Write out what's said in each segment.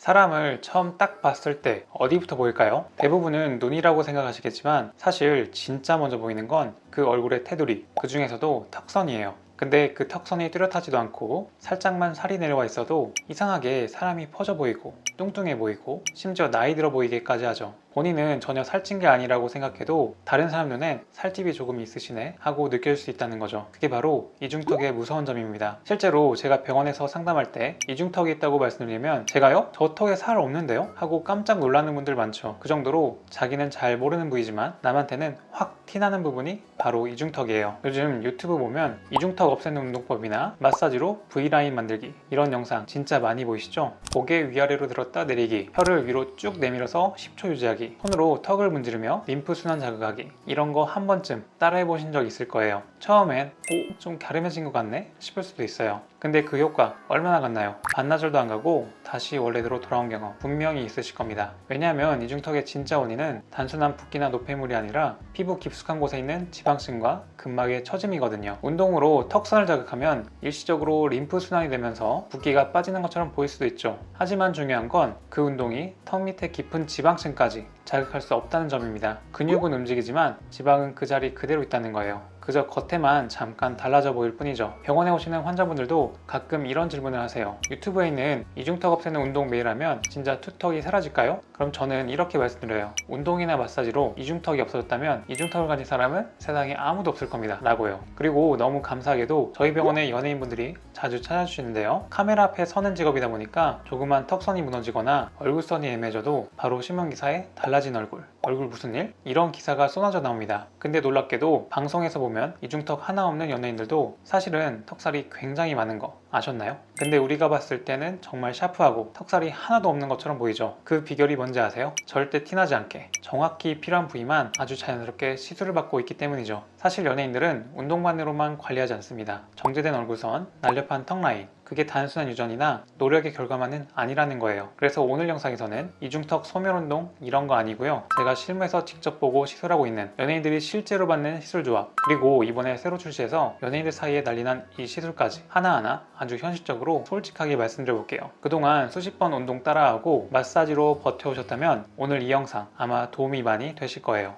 사람을 처음 딱 봤을 때 어디부터 보일까요? 대부분은 눈이라고 생각하시겠지만 사실 진짜 먼저 보이는 건 그 얼굴의 테두리, 그 중에서도 턱선이에요. 근데 그 턱선이 뚜렷하지도 않고 살짝만 살이 내려와 있어도 이상하게 사람이 퍼져 보이고 뚱뚱해 보이고 심지어 나이 들어 보이게까지 하죠. 본인은 전혀 살찐 게 아니라고 생각해도 다른 사람 눈엔 살집이 조금 있으시네 하고 느낄 수 있다는 거죠. 그게 바로 이중턱의 무서운 점입니다. 실제로 제가 병원에서 상담할 때 이중턱이 있다고 말씀드리면 제가요? 저 턱에 살 없는데요? 하고 깜짝 놀라는 분들 많죠. 그 정도로 자기는 잘 모르는 부위지만 남한테는 확 티나는 부분이 바로 이중턱이에요. 요즘 유튜브 보면 이중턱 없애는 운동법이나 마사지로 V라인 만들기 이런 영상 진짜 많이 보이시죠? 고개 위아래로 들었다 내리기, 혀를 위로 쭉 내밀어서 10초 유지하기, 손으로 턱을 문지르며 림프 순환 자극하기, 이런 거 한 번쯤 따라해 보신 적 있을 거예요. 처음엔 좀 갸름해진 것 같네 싶을 수도 있어요. 근데 그 효과 얼마나 갔나요? 반나절도 안 가고 다시 원래대로 돌아온 경험 분명히 있으실 겁니다. 왜냐하면 이중턱의 진짜 원인은 단순한 붓기나 노폐물이 아니라 피부 깊숙한 곳에 있는 지방층과 근막의 처짐이거든요. 운동으로 턱선을 자극하면 일시적으로 림프 순환이 되면서 붓기가 빠지는 것처럼 보일 수도 있죠. 하지만 중요한 건 그 운동이 턱 밑에 깊은 지방층까지 자극할 수 없다는 점입니다. 근육은 움직이지만 지방은 그 자리 그대로 있다는 거예요. 그저 겉에만 잠깐 달라져 보일 뿐이죠. 병원에 오시는 환자분들도 가끔 이런 질문을 하세요. 유튜브에 있는 이중턱 없애는 운동 매일 하면 진짜 투턱이 사라질까요? 그럼 저는 이렇게 말씀드려요. 운동이나 마사지로 이중턱이 없어졌다면 이중턱을 가진 사람은 세상에 아무도 없을 겁니다 라고요. 그리고 너무 감사하게도 저희 병원에 연예인분들이 자주 찾아주시는데요. 카메라 앞에 서는 직업이다 보니까 조그만 턱선이 무너지거나 얼굴선이 애매해져도 바로 신문기사에 달라진 얼굴 무슨 일? 이런 기사가 쏟아져 나옵니다. 근데 놀랍게도 방송에서 보면 이중턱 하나 없는 연예인들도 사실은 턱살이 굉장히 많은 거 아셨나요? 근데 우리가 봤을 때는 정말 샤프하고 턱살이 하나도 없는 것처럼 보이죠. 그 비결이 뭔지 아세요? 절대 티나지 않게 정확히 필요한 부위만 아주 자연스럽게 시술을 받고 있기 때문이죠. 사실 연예인들은 운동만으로만 관리하지 않습니다. 정제된 얼굴선, 날렵한 턱 라인, 그게 단순한 유전이나 노력의 결과만은 아니라는 거예요. 그래서 오늘 영상에서는 이중턱 소멸 운동 이런 거 아니고요. 제가 실무에서 직접 보고 시술하고 있는 연예인들이 실제로 받는 시술 조합, 그리고 이번에 새로 출시해서 연예인들 사이에 난리난 이 시술까지 하나하나 아주 현실적으로 솔직하게 말씀드려 볼게요. 그동안 수십 번 운동 따라하고 마사지로 버텨오셨다면 오늘 이 영상 아마 도움이 많이 되실 거예요.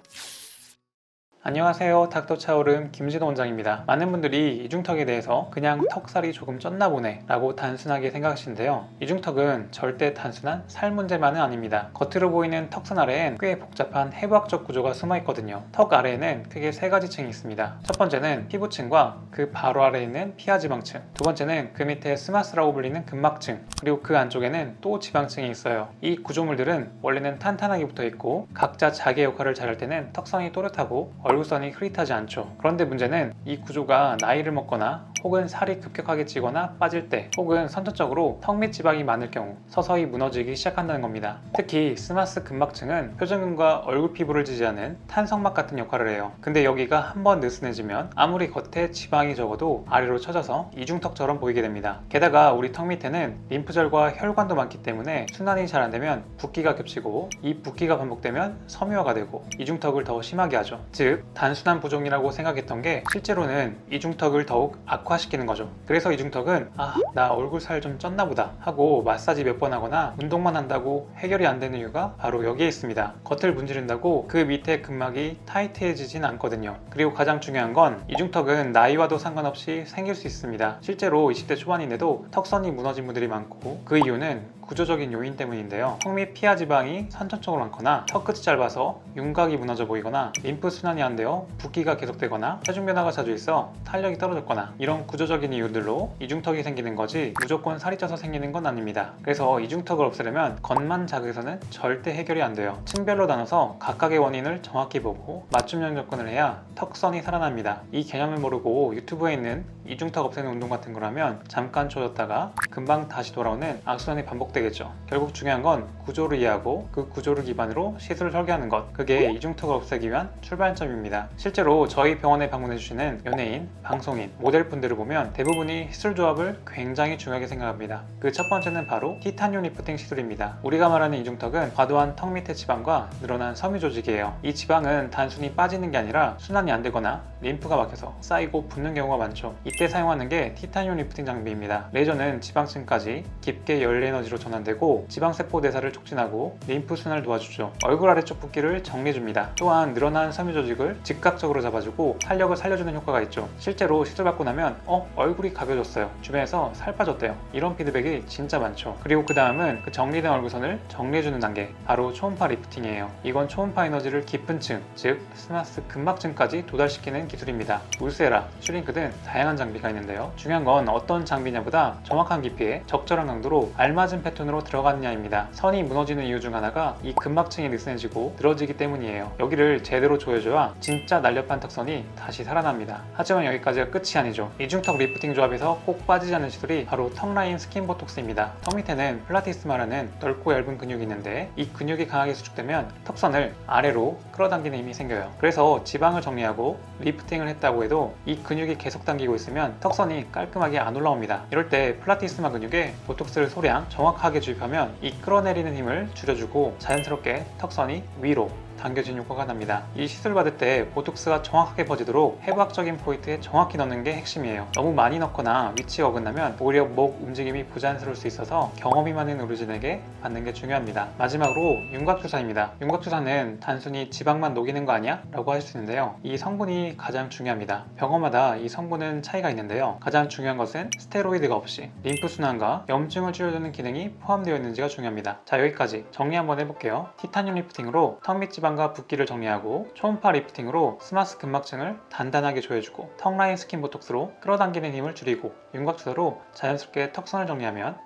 안녕하세요, 닥터 차오름 김진호 원장입니다. 많은 분들이 이중턱에 대해서 그냥 턱살이 조금 쪘나 보네 라고 단순하게 생각하시는데요. 이중턱은 절대 단순한 살 문제만은 아닙니다. 겉으로 보이는 턱선 아래엔 꽤 복잡한 해부학적 구조가 숨어 있거든요. 턱 아래에는 크게 세 가지 층이 있습니다. 첫 번째는 피부층과 그 바로 아래에 있는 피하지방층, 두 번째는 그 밑에 스마스라고 불리는 근막층, 그리고 그 안쪽에는 또 지방층이 있어요. 이 구조물들은 원래는 탄탄하게 붙어 있고 각자 자기 역할을 잘할 때는 턱선이 또렷하고 얼굴선이 흐릿하지 않죠. 그런데 문제는 이 구조가 나이를 먹거나 혹은 살이 급격하게 찌거나 빠질 때, 혹은 선천적으로 턱 밑 지방이 많을 경우 서서히 무너지기 시작한다는 겁니다. 특히 스마스 근막층은 표정근과 얼굴 피부를 지지하는 탄성막 같은 역할을 해요. 근데 여기가 한번 느슨해지면 아무리 겉에 지방이 적어도 아래로 처져서 이중턱처럼 보이게 됩니다. 게다가 우리 턱 밑에는 림프절과 혈관도 많기 때문에 순환이 잘 안되면 붓기가 겹치고, 이 붓기가 반복되면 섬유화가 되고 이중턱을 더 심하게 하죠. 즉 단순한 부종이라고 생각했던 게 실제로는 이중턱을 더욱 악화시키는 거죠. 그래서 이중턱은 나 얼굴 살 좀 쪘나 보다 하고 마사지 몇 번 하거나 운동만 한다고 해결이 안 되는 이유가 바로 여기에 있습니다. 겉을 문지른다고 그 밑에 근막이 타이트해지진 않거든요. 그리고 가장 중요한 건 이중턱은 나이와도 상관없이 생길 수 있습니다. 실제로 20대 초반인데도 턱선이 무너진 분들이 많고, 그 이유는 구조적인 요인 때문인데요. 턱 밑 피하 지방이 선천적으로 많거나, 턱 끝이 짧아서 윤곽이 무너져 보이거나, 림프 순환이 안 되어 붓기가 계속되거나, 체중 변화가 자주 있어 탄력이 떨어졌거나, 이런 구조적인 이유들로 이중턱이 생기는 거지 무조건 살이 쪄서 생기는 건 아닙니다. 그래서 이중턱을 없애려면 겉만 자극해서는 절대 해결이 안 돼요. 층별로 나눠서 각각의 원인을 정확히 보고 맞춤형 접근을 해야 턱선이 살아납니다. 이 개념을 모르고 유튜브에 있는 이중턱 없애는 운동 같은 거라면 잠깐 쳐졌다가 금방 다시 돌아오는 악순환이 반복되겠죠. 결국 중요한 건 구조를 이해하고 그 구조를 기반으로 시술을 설계하는 것, 그게 이중턱을 없애기 위한 출발점입니다. 실제로 저희 병원에 방문해 주시는 연예인, 방송인, 모델분들을 보면 대부분이 시술 조합을 굉장히 중요하게 생각합니다. 그 첫 번째는 바로 티타늄 리프팅 시술입니다. 우리가 말하는 이중턱은 과도한 턱 밑의 지방과 늘어난 섬유 조직이에요. 이 지방은 단순히 빠지는 게 아니라 순환이 안 되거나 림프가 막혀서 쌓이고 붓는 경우가 많죠. 이때 사용하는 게 티타늄 리프팅 장비입니다. 레이저는 지방층까지 깊게 열 에너지로 전환되고 지방세포 대사를 촉진하고 림프순환을 도와주죠. 얼굴 아래쪽 붓기를 정리해줍니다. 또한 늘어난 섬유 조직을 즉각적으로 잡아주고 탄력을 살려주는 효과가 있죠. 실제로 시술받고 나면 얼굴이 가벼워졌어요, 주변에서 살 빠졌대요, 이런 피드백이 진짜 많죠. 그리고 그 다음은 그 정리된 얼굴선을 정리해주는 단계, 바로 초음파 리프팅이에요. 이건 초음파 에너지를 깊은 층, 즉 스마스 근막층까지 도달시키는 기술입니다. 울세라, 슈링크 등 다양한 장비가 있는데요. 중요한 건 어떤 장비냐보다 정확한 깊이에 적절한 강도로 알맞은 패턴으로 들어가느냐입니다. 선이 무너지는 이유 중 하나가 이 근막층이 느슨해지고 늘어지기 때문이에요. 여기를 제대로 조여줘야 진짜 날렵한 턱선이 다시 살아납니다. 하지만 여기까지가 끝이 아니죠. 이중턱 리프팅 조합에서 꼭 빠지지 않는 시술이 바로 턱라인 스킨 보톡스입니다. 턱 밑에는 플라티스마라는 넓고 얇은 근육이 있는데 이 근육이 강하게 수축되면 턱선을 아래로 끌어당기는 힘이 생겨요. 그래서 지방을 정리하고 리프팅을 했다고 해도 이 근육이 계속 당기고 있으면 턱선이 깔끔하게 안 올라옵니다. 이럴 때 플라티스마 근육에 보톡스를 소량 정확하게 주입하면 이 끌어내리는 힘을 줄여주고 자연스럽게 턱선이 위로 당겨진 효과가 납니다. 이 시술 받을 때 보톡스가 정확하게 퍼지도록 해부학적인 포인트에 정확히 넣는 게 핵심이에요. 너무 많이 넣거나 위치가 어긋나면 오히려 목 움직임이 부자연스러울 수 있어서 경험이 많은 의료진에게 받는 게 중요합니다. 마지막으로 윤곽주사입니다. 윤곽주사는 단순히 지방만 녹이는 거 아니야? 라고 할 수 있는데요. 이 성분이 가장 중요합니다. 병원마다 이 성분은 차이가 있는데요. 가장 중요한 것은 스테로이드가 없이 림프순환과 염증을 줄여주는 기능이 포함되어 있는지가 중요합니다. 자, 여기까지 정리 한번 해볼게요. 티타늄 리프팅으로 턱 밑 지방과 붓기를 정리하고, 초음파 리프팅으로 스마스 근막층을 단단하게 조여주고, 턱라인 스킨 보톡스로 끌어당기는 힘을 줄이고, 윤곽주사로 자연스럽게 턱선을 정리하면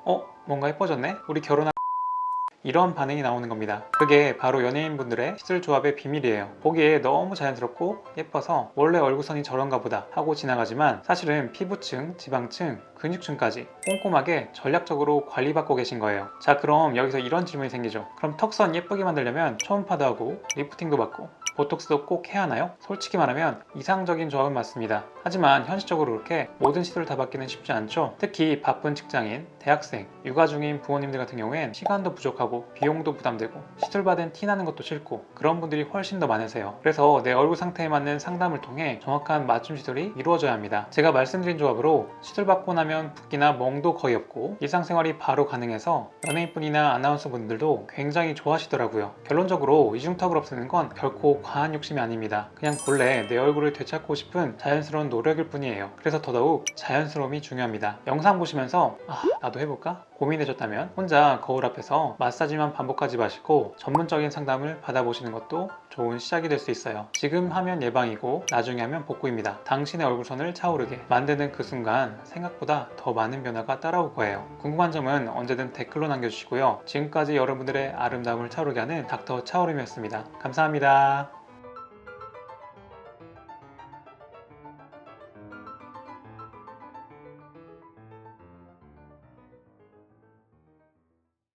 뭔가 예뻐졌네? 우리 결혼할 이런 반응이 나오는 겁니다. 그게 바로 연예인분들의 시술 조합의 비밀이에요. 보기에 너무 자연스럽고 예뻐서 원래 얼굴선이 저런가 보다 하고 지나가지만 사실은 피부층, 지방층, 근육층까지 꼼꼼하게 전략적으로 관리받고 계신 거예요. 자, 그럼 여기서 이런 질문이 생기죠. 그럼 턱선 예쁘게 만들려면 초음파도 하고 리프팅도 받고 보톡스도 꼭 해야 하나요? 솔직히 말하면 이상적인 조합은 맞습니다. 하지만 현실적으로 그렇게 모든 시술을 다 받기는 쉽지 않죠. 특히 바쁜 직장인, 대학생, 육아 중인 부모님들 같은 경우엔 시간도 부족하고 비용도 부담되고 시술 받은 티 나는 것도 싫고 그런 분들이 훨씬 더 많으세요. 그래서 내 얼굴 상태에 맞는 상담을 통해 정확한 맞춤 시술이 이루어져야 합니다. 제가 말씀드린 조합으로 시술 받고 나면 붓기나 멍도 거의 없고 일상생활이 바로 가능해서 연예인분이나 아나운서 분들도 굉장히 좋아하시더라고요. 결론적으로 이중턱을 없애는 건 결코 과한 욕심이 아닙니다. 그냥 본래 내 얼굴을 되찾고 싶은 자연스러운 노력일 뿐이에요. 그래서 더더욱 자연스러움이 중요합니다. 영상 보시면서 나도 해볼까? 고민되셨다면 혼자 거울 앞에서 마사지만 반복하지 마시고 전문적인 상담을 받아보시는 것도 좋은 시작이 될 수 있어요. 지금 하면 예방이고 나중에 하면 복구입니다. 당신의 얼굴선을 차오르게 만드는 그 순간 생각보다 더 많은 변화가 따라올 거예요. 궁금한 점은 언제든 댓글로 남겨주시고요. 지금까지 여러분들의 아름다움을 차오르게 하는 닥터 차오름이었습니다. 감사합니다.